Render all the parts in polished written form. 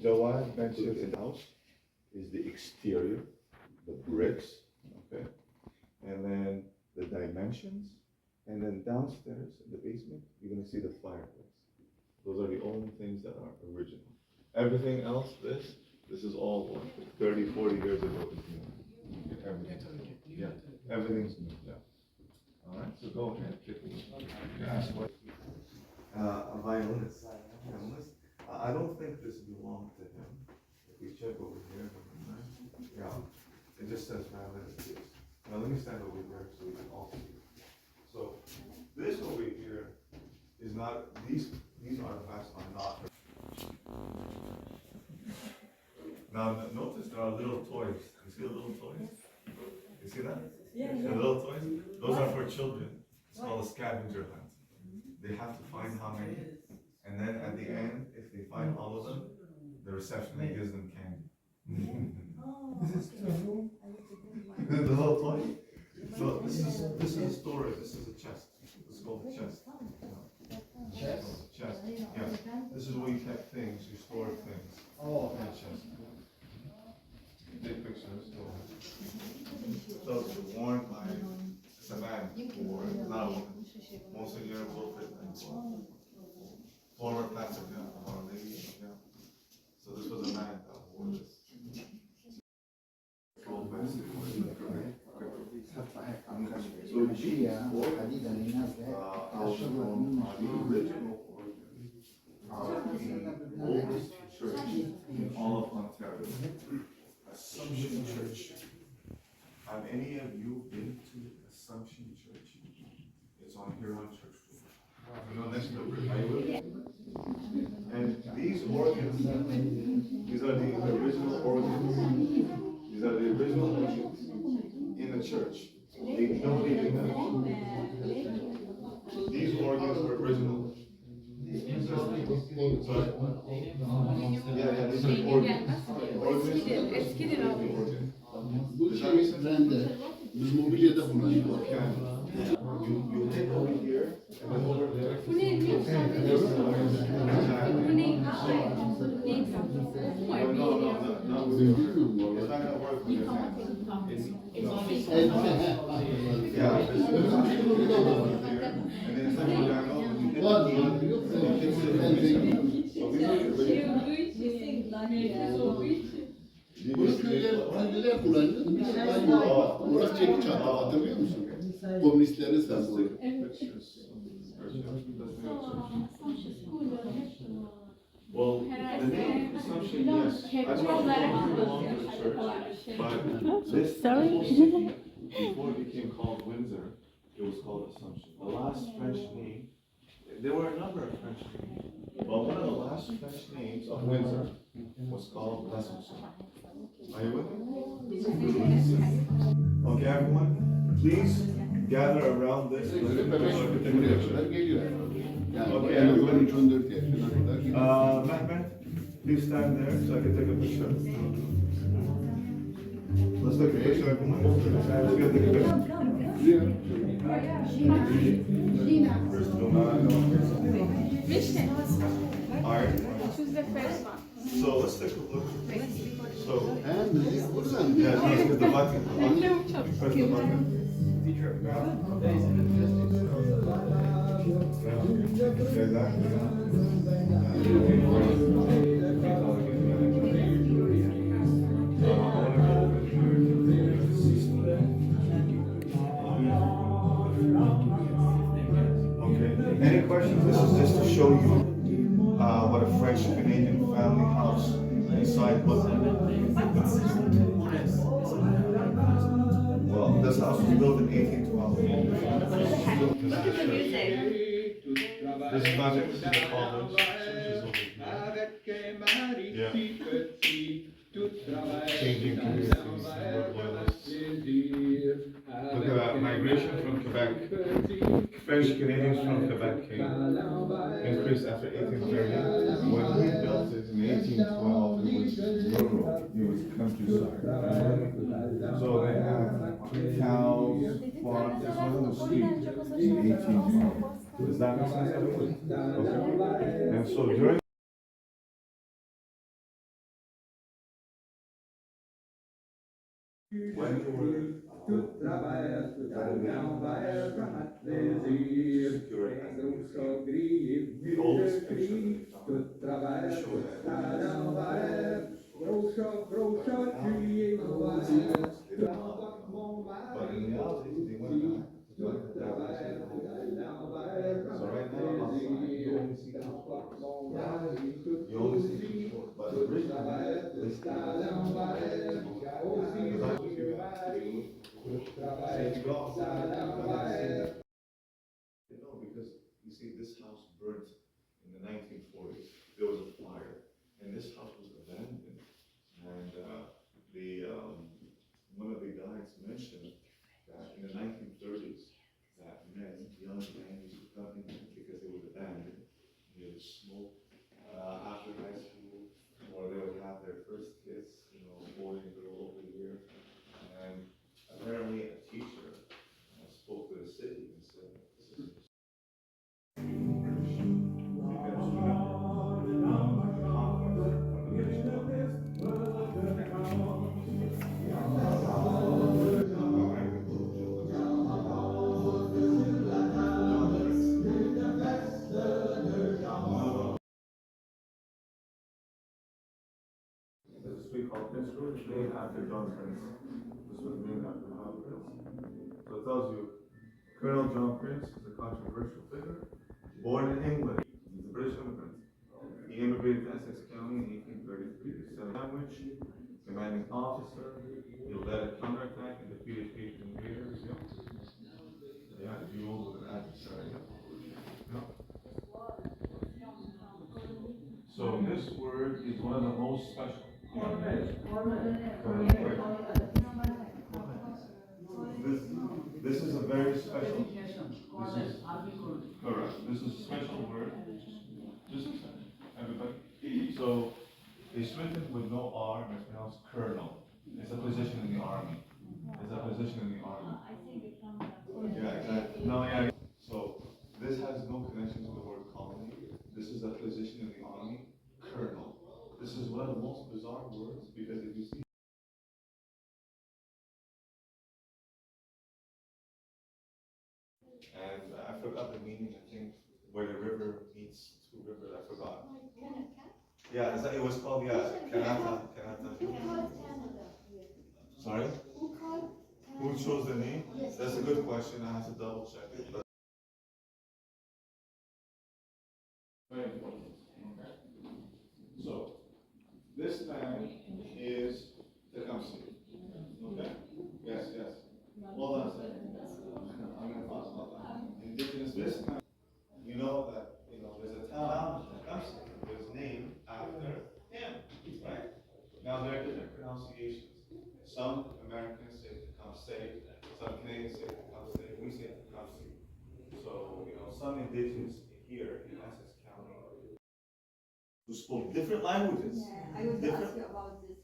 The one mentioned in the house is the exterior, the bricks, okay? And then the dimensions, and then downstairs in the basement, you're gonna see the fireplace. Those are the only things that are original. Everything else, this is all 30, 40 years ago. It's new. Everything. Yeah, everything's new, yeah. All right, so go ahead, take a look. You ask what? A violinist. I don't think this belonged to him. If we check over here, yeah, it just says violinist. Now let me stand over here so we can all see. So this over here is not, these artifacts are not. Now notice there are little toys. You see the little toys? You see that? Yeah. The little toys? Those are for children. It's called a scavenger hunt. They have to find how many, and then at the end, if they find all of them, the receptionist gives them candy. The little toy. So this is a storage. This is a chest. It's called a chest. Chest. Yeah. This is where you kept things. You stored things. Oh, in a chest. Take pictures. So it's worn by Savan or now Monsignor Wilfred and former pastor of Our Lady. Yeah. So this was a man that wore this. الحشية حديدا للناس Oldest church in all of Ontario, Assumption Church. Have any of you been to Assumption Church? It's on Huron Church Road. You know next to the river. And these organs, these are the original organs. These are the original organs in the church. They donated them. These organs were original. Sorry? Yeah, these are organs. Bu şey rende, biz mobilyada kullanıyoruz. You take over here, and then over there. No. It's not gonna work with your hands. Yeah. And then it's like you Var mı? Yok. Bunu köylüler kullanıyor. Biz aynı. Orası çekiç attı. Hatırlıyor musun? Komünistlerin sembolü. Well, the name Assumption, yes. I don't know if it belonged to the church, but this city, before it became called Windsor, it was called Assumption. The last French name, there were a number of French names, but one of the last French names of Windsor was called L'Assomption. Are you with me? Okay, everyone, please gather around this. Buraya kadar geliyor. Yani Okay, en azından everybody. 13-14 yaşına kadar gidiyor. Mehmet, please stand there so I can take a picture. Let's take a picture, everyone. Let's get the picture. Alright. So let's take a look. So, Müzik buradan. yeah, let's get the button. Press the button. Okay. Any questions? This is just to show you what a French Canadian family house inside looked like. Well, this house was built in 1812. This is not it. This is the college. Yeah. Changing communities. Look at that migration from Quebec. French Canadians from Quebec came. Increased after 1830. When we built it in 1812, it was rural. It was countryside. So they had cows, farms. This wasn't a street in 1812. Does that make sense, everyone? Okay. And so during When you were the oldest picture that we showed but in reality, they went back to join the Japanese. So right now, outside, you only see two floors. You only see two floors, but originally, this because I was here no, because you see, this house burnt in the 1940s. There was a fire, and this house was abandoned. And one of the guides mentioned that in the 1930s, that young men, used to come in because it was abandoned. There was smoke after high school, or they would have their first kiss, boy and girl over here. And apparently, a teacher spoke to the city and said, "This is." There's a street called Prince Road, named after John Prince. This was named after John Prince. So it tells you, Colonel John Prince is a controversial figure. Born in England, he's a British immigrant. He immigrated to Essex County in 1833 to sell sandwich, commanding officer. He led a counterattack and defeated Patriot invaders. Yeah, duel with an adversary. So this word is one of the most special. This is a very special. Correct. This is a special word. Just a second, everybody. So it's written with no R and it's pronounced colonel. It's a position in the army. It's a position in the army. Yeah, exactly. No, yeah. So this has no connection to the word colony. This is a position in the army. Colonel. This is one of the most bizarre words because if you see and I forgot the meaning, I think where the river meets two rivers, I forgot. Yeah, it was called, Kanata. Who called Canada? Sorry? Who called Who chose the name? Yes. That's a good question, I have to double check it. But very important, okay? So, this man is Tecumseh, okay? Yes. Hold on a second. I'm gonna talk about that. Indigenous, this man, you know that, there's a town, Tecumseh, that was named after him, right? Now, there are different pronunciations. Some Americans say Tecumseh, some Canadians say Tecumseh, we say Tecumseh. So, some indigenous here in Essex County who spoke different languages. Yeah, I was Different- ask you about this.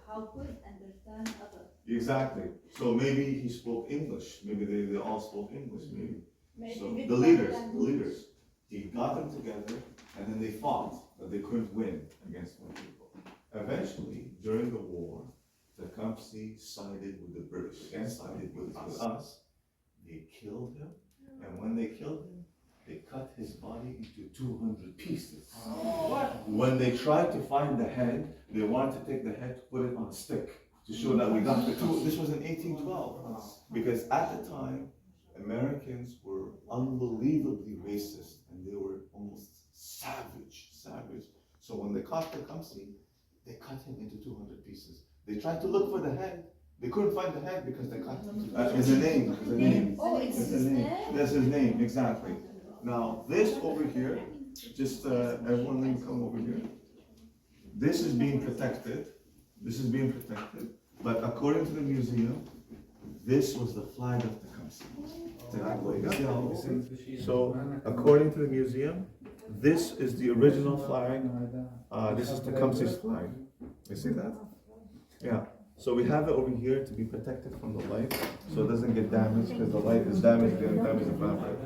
How could understand others? Exactly. So maybe he spoke English. Maybe they all spoke English. Maybe. So with the one leaders, language. he got them together, and then they fought, but they couldn't win against one people. Eventually, during the war, Tecumseh sided with the British and sided with us. They killed him, and when they killed him, they cut his body into 200 pieces. When they tried to find the head, they wanted to take the head, put it on a stick to show that we got the two. This was in 1812, because at the time, Americans were unbelievably racist, and they were almost savage. So when they caught Tecumseh, they cut him into 200 pieces. They tried to look for the head. They couldn't find the head because they cut him. It's a name. Oh, it's It's a his name. name? That's his name, exactly. Now, this over here, just everyone let me come over here. This is being protected. But according to the museum, this was the flag of Tecumseh. So, according to the museum, this is the original flag. This is Tecumseh's flag. You see that? Yeah. So we have it over here to be protected from the light, so it doesn't get damaged, because the light is damaged, then damage the fabric.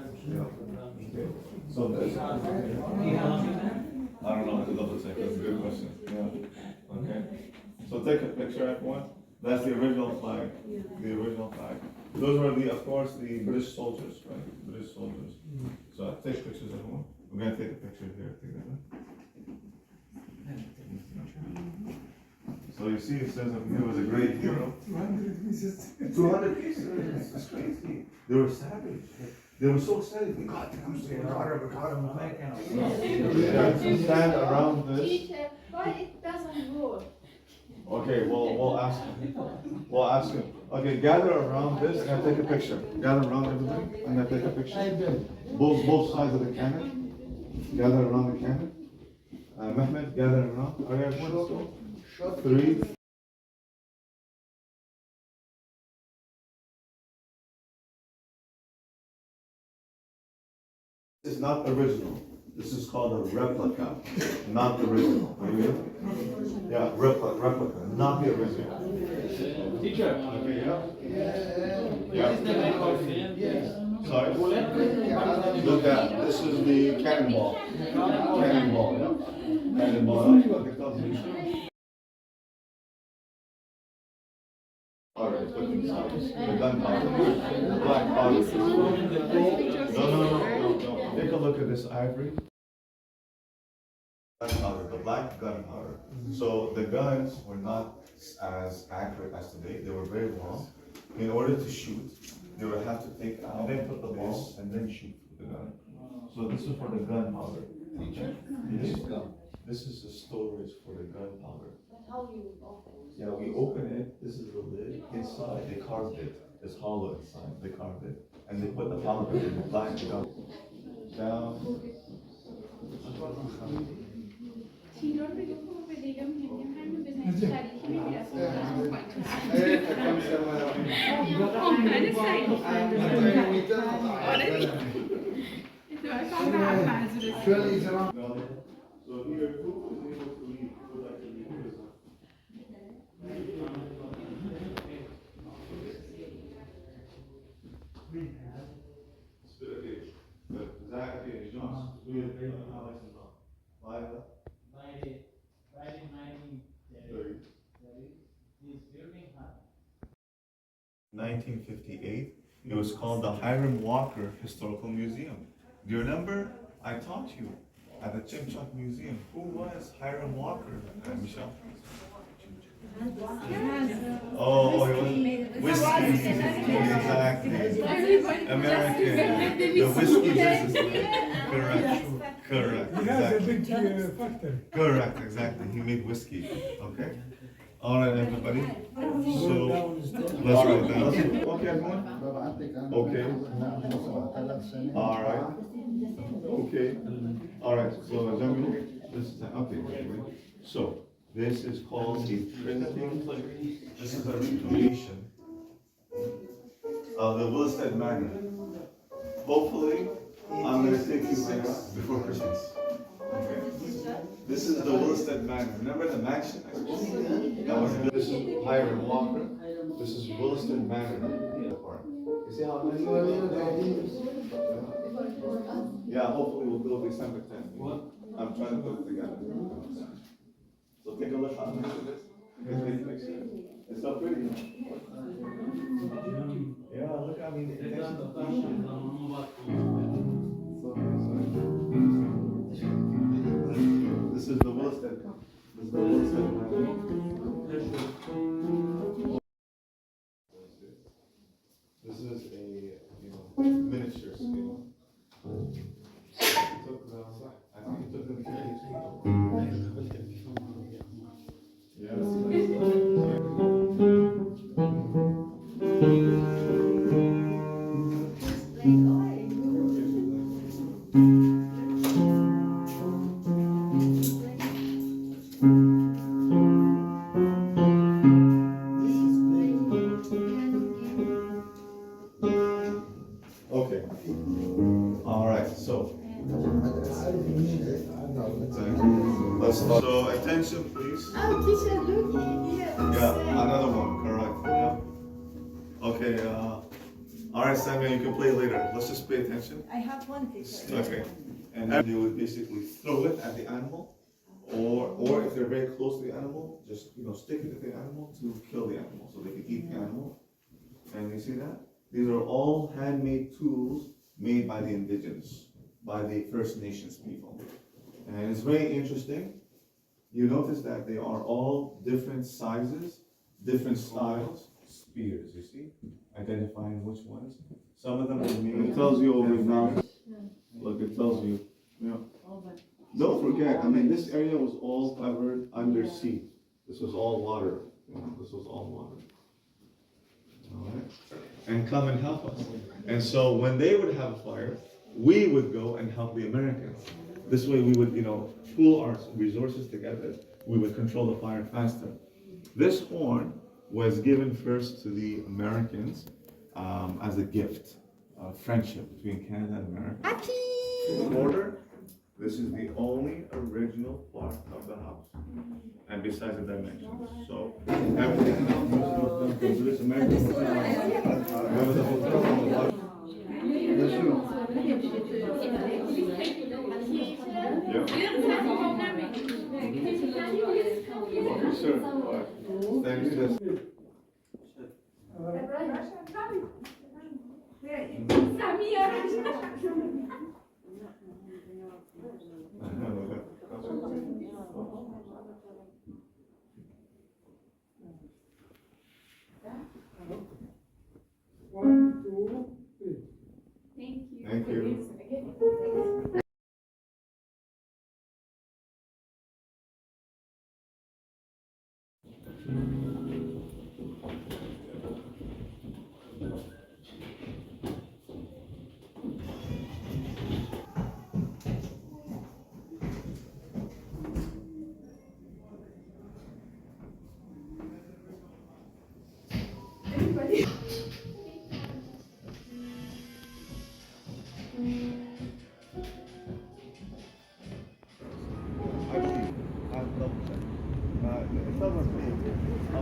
Okay. So this. I don't know, I have to double check, that's a good question. Yeah. Okay. So take a picture, everyone. That's the original flag. The original flag. Those were the, of course, the British soldiers, right? British soldiers. So take pictures of them. We're gonna take a picture here together. So you see, it says he was a great hero. 200 pieces. 200 pieces. That's crazy. They were savage. They were so excited. We got them. We got them. Stand around this. Teacher, why it doesn't work? Okay, well, we'll ask him. We'll ask him. Okay, gather around this and take a picture. Gather around everybody and then take a picture. Both sides of the cannon. Gather around the cannon. Mehmet, gather around. Are you ready? Three. This is not original. This is called a replica, not the original. Are you with? Yeah, replica, not the original. Teacher, Okay, yeah. what is the name of it? Sorry. Look at, this is the cannonball. Cannonball, yeah. Cannonball. Alright, put inside. The gunpowder. The black powder. No. Take a look at this ivory. Gunpowder, the black gunpowder. So the guns were not as accurate as today. They were very long. In order to shoot, they would have to take out and put the ball and then shoot the gun. So this is for the gunpowder. This is the storage for the gunpowder. But how you open? Yeah, we open it, this is the lid, inside they carved it, it's hollow inside, they carved it, and they put the powder in the black gun. Down. Şöyle izlemem. So here, who is able to lead, who would like to lead, who is not? Spirit, good. Zach, okay, Jones, good, Alex and Bob. Lila, Friday 1930. This building had 1958, it was called the Hiram Walker Historical Museum. Do you remember? I taught you at the Chimchak Museum. Who was Hiram Walker, Michelle? Oh, it was whiskey. Exactly. American. The whiskey businessman. Correct. He has a Exactly. big factory. Correct, exactly. He made whiskey. Okay? All right, everybody. So, let's write down. Okay, everyone? Okay. All right. Okay. All right. So, Jamil, this is okay. So, this is called a trinity. This is a recreation of the Wilstead Manor. Hopefully, I'm going to take you there before Christmas. Okay. This is the Wilstead Manor. Remember the mansion I spoke about? This is Hiram Walker. This is Wilstead Manor. You see how nice it is? Yeah, hopefully we'll build December 10th. I'm trying to put it together. So take a look how nice it is. It's so pretty. Yeah, look, I mean, it takes the fashion. This is the Wilstead. This is the Wilstead. This is a, miniature scale. I think it took them 50 Yeah, that's Okay. All right, so. Let's start. So attention, please. Oh, teacher, look here. Yeah, another one, correct, yeah. Okay, all right, Samuel, you can play later. Let's just pay attention. I have one teacher. Okay. And then you would basically throw it at the animal, or if they're very close to the animal, just, stick it to the animal to kill the animal, so they can eat the animal. And you see that? These are all handmade tools made by the indigenous, by the First Nations people. And it's very interesting. You notice that they are all different sizes, different styles, spears, you see? Identifying which ones. Some of them are made. It tells you over now. Look, it tells you. Yeah. Don't forget, this area was all covered under sea. This was all water. This was all water. Alright. And come and help us. And so when they would have a fire, we would go and help the Americans. This way we would, pool our resources together. We would control the fire faster. This horn was given first to the Americans as a gift of friendship between Canada and America. The border, this is the only original part of the house. And besides the dimensions. So everything else was done from this American hotel. Remember the hotel on the bottom? Yeah. Sure. All right. Thank you. That's- One, two, three. Thank you.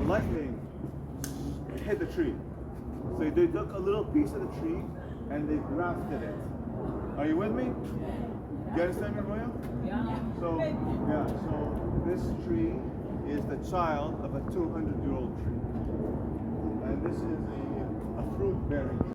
Lightning hit the tree. So they took a little piece of the tree and they grafted it. Are you with me? You understand me, Roya? Yeah. So this tree is the child of a 200-year-old tree. And this is a fruit-bearing tree.